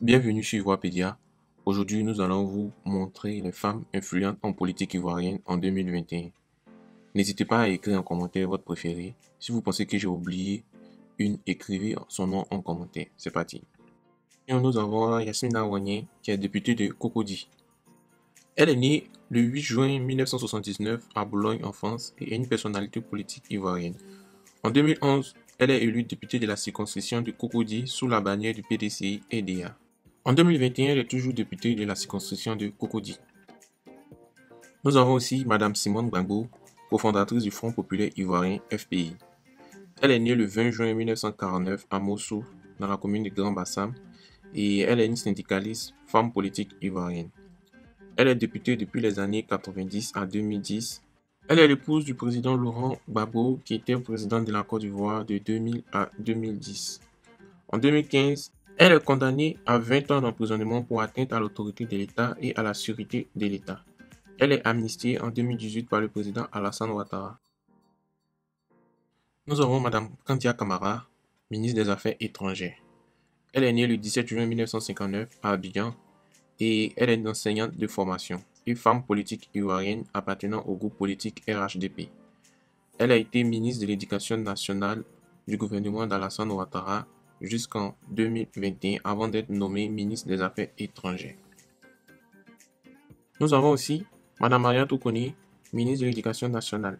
Bienvenue sur Ivoirpedia. Aujourd'hui, nous allons vous montrer les femmes influentes en politique ivoirienne en 2021. N'hésitez pas à écrire en commentaire votre préféré. Si vous pensez que j'ai oublié une, écrivez son nom en commentaire. C'est parti. Et nous avons Yasmina Ouagné, qui est députée de Cocody. Elle est née le 8 juin 1979 à Boulogne en France et est une personnalité politique ivoirienne. En 2011, elle est élue députée de la circonscription de Cocody sous la bannière du PDCI EDA. En 2021, elle est toujours députée de la circonscription de Cocody. Nous avons aussi Madame Simone Gbagbo, cofondatrice du Front populaire ivoirien FPI. Elle est née le 20 juin 1949 à Mossou, dans la commune de Grand Bassam, et elle est une syndicaliste, femme politique ivoirienne. Elle est députée depuis les années 90 à 2010. Elle est l'épouse du président Laurent Gbagbo, qui était président de la Côte d'Ivoire de 2000 à 2010. En 2015, elle est condamnée à 20 ans d'emprisonnement pour atteinte à l'autorité de l'État et à la sûreté de l'État. Elle est amnistiée en 2018 par le président Alassane Ouattara. Nous avons Madame Kandia Camara, ministre des Affaires étrangères. Elle est née le 17 juin 1959 à Abidjan et elle est une enseignante de formation et femme politique ivoirienne appartenant au groupe politique RHDP. Elle a été ministre de l'Éducation nationale du gouvernement d'Alassane Ouattara jusqu'en 2021 avant d'être nommée ministre des Affaires étrangères. Nous avons aussi Mme Maria Toukoni, ministre de l'Éducation nationale.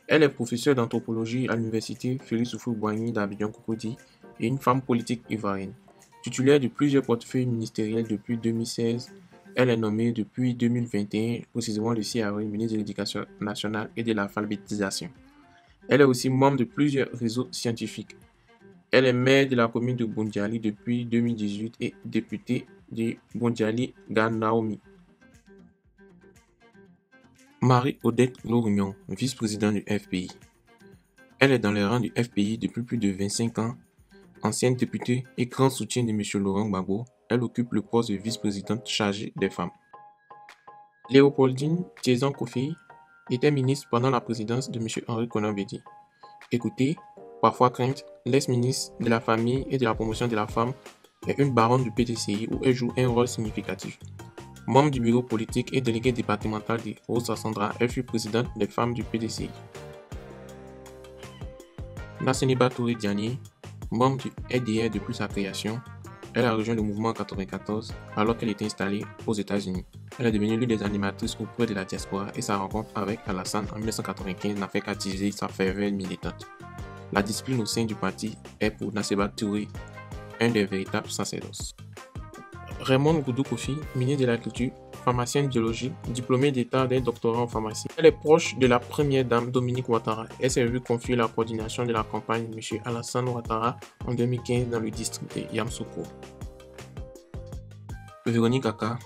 Elle est professeure d'anthropologie à l'université Félix Houphouët-Boigny d'Abidjan-Cocody et une femme politique ivoirienne. Titulaire de plusieurs portefeuilles ministériels depuis 2016, elle est nommée depuis 2021, précisément le 6 avril, ministre de l'Éducation nationale et de l'alphabétisation. Elle est aussi membre de plusieurs réseaux scientifiques. Elle est maire de la commune de Boundiali depuis 2018 et députée de Boundiali-Ganaomi. Marie-Odette Lourignon, vice-présidente du FPI. Elle est dans les rangs du FPI depuis plus de 25 ans. Ancienne députée et grand soutien de M. Laurent Gbagbo, elle occupe le poste de vice-présidente chargée des femmes. Léopoldine Thiézan Kofi était ministre pendant la présidence de M. Henri Konan Bédié. Écoutez, parfois crainte, l'ex-ministre de la Famille et de la Promotion de la Femme est une baronne du PDCI où elle joue un rôle significatif. Membre du bureau politique et déléguée départementale de Haut-Sassandra, elle fut présidente des femmes du PDCI. Nasseniba Touré Diané, membre du EDR depuis sa création, elle a rejoint le mouvement en 1994 alors qu'elle était installée aux États-Unis. Elle est devenue l'une des animatrices auprès de la diaspora et sa rencontre avec Alassane en 1995 n'a fait qu'attiser sa ferveur militante. La discipline au sein du parti est pour Nasseniba Touré un des véritables sacerdoces. Raymond Goudou Kofi, ministre de la Culture, pharmacienne biologique, diplômée d'État d'un doctorat en pharmacie. Elle est proche de la première dame Dominique Ouattara. Elle s'est vue confier la coordination de la campagne de M. Alassane Ouattara en 2015 dans le district de Yamoussoukro. Véronique Kaka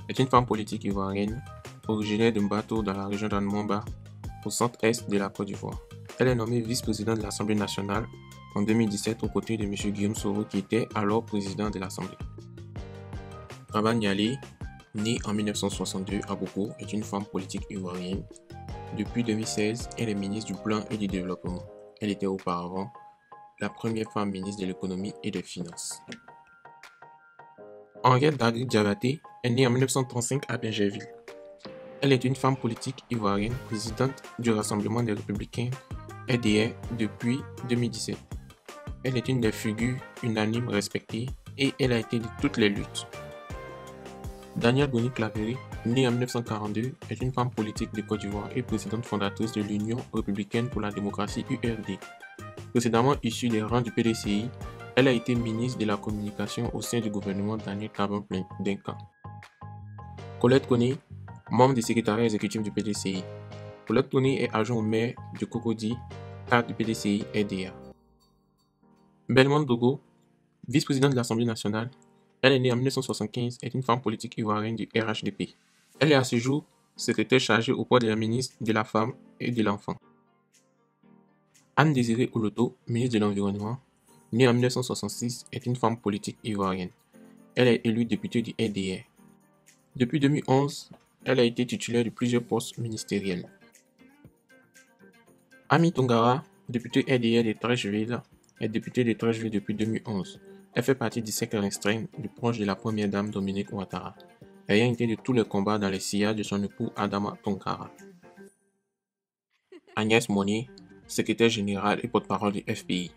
est une femme politique ivoirienne, originaire de Mbato dans la région d'Anmomba, au centre-est de la Côte d'Ivoire. Elle est nommée vice-présidente de l'Assemblée nationale en 2017 aux côtés de M. Guillaume Soro qui était alors président de l'Assemblée. Raba Nialé, née en 1962 à Boko, est une femme politique ivoirienne. Depuis 2016, elle est ministre du Plan et du Développement. Elle était auparavant la première femme ministre de l'Économie et des Finances. Henriette Dagri Diabaté est née en 1935 à Bergerville. Elle est une femme politique ivoirienne, présidente du Rassemblement des Républicains EDR depuis 2017. Elle est une des figures unanimes respectées et elle a été de toutes les luttes. Danielle Boni-Claverie, née en 1942, est une femme politique de Côte d'Ivoire et présidente fondatrice de l'Union républicaine pour la démocratie URD. Précédemment issue des rangs du PDCI, elle a été ministre de la Communication au sein du gouvernement Daniel Taban-Denka. Colette Koné, membre du secrétariat exécutif du PDCI. Colette Koné est adjoint au maire de Cocody, cadre du PDCI EDA. Belmont Dogo, vice-présidente de l'Assemblée nationale. Elle est née en 1975 et est une femme politique ivoirienne du RHDP. Elle est à ce jour secrétaire chargée auprès de la ministre de la Femme et de l'Enfant. Anne Désirée Oloto, ministre de l'Environnement, née en 1966, est une femme politique ivoirienne. Elle est élue députée du EDR. Depuis 2011, elle a été titulaire de plusieurs postes ministériels. Ami Tongara, députée EDR de Trècheville, est députée de Trècheville depuis 2011. Elle fait partie du cercle restreint du proche de la première dame Dominique Ouattara, ayant été de tous les combats dans les sillages de son époux Adama Tounkara. Agnès Monnier, secrétaire générale et porte-parole du FPI.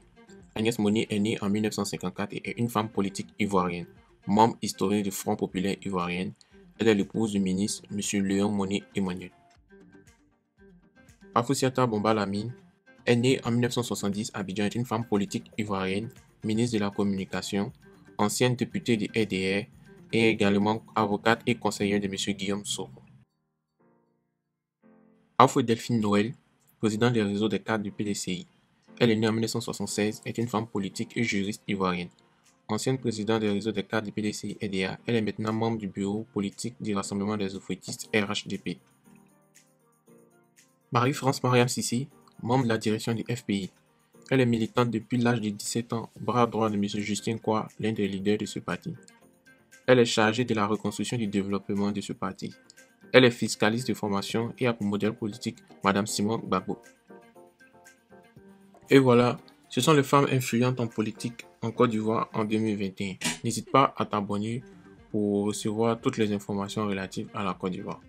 Agnès Monnier est née en 1954 et est une femme politique ivoirienne, membre historique du Front populaire ivoirien. Elle est l'épouse du ministre M. Léon Monnier Emmanuel. Afoussiata Bomba Lamine est née en 1970 à Abidjan, est une femme politique ivoirienne, ministre de la Communication, ancienne députée du RDR et également avocate et conseillère de M. Guillaume Soro. Afou Delphine Noël, présidente du réseau des cadres du PDCI. Elle est née en 1976, est une femme politique et juriste ivoirienne. Ancienne présidente du réseau des cadres du PDCI RDA, elle est maintenant membre du bureau politique du Rassemblement des oufouettistes RHDP. Marie-France Mariam Sissi, membre de la direction du FPI. Elle est militante depuis l'âge de 17 ans, bras droit de M. Justin Kwa, l'un des leaders de ce parti. Elle est chargée de la reconstruction et du développement de ce parti. Elle est fiscaliste de formation et a pour modèle politique Mme Simone Gbagbo. Et voilà, ce sont les femmes influentes en politique en Côte d'Ivoire en 2021. N'hésite pas à t'abonner pour recevoir toutes les informations relatives à la Côte d'Ivoire.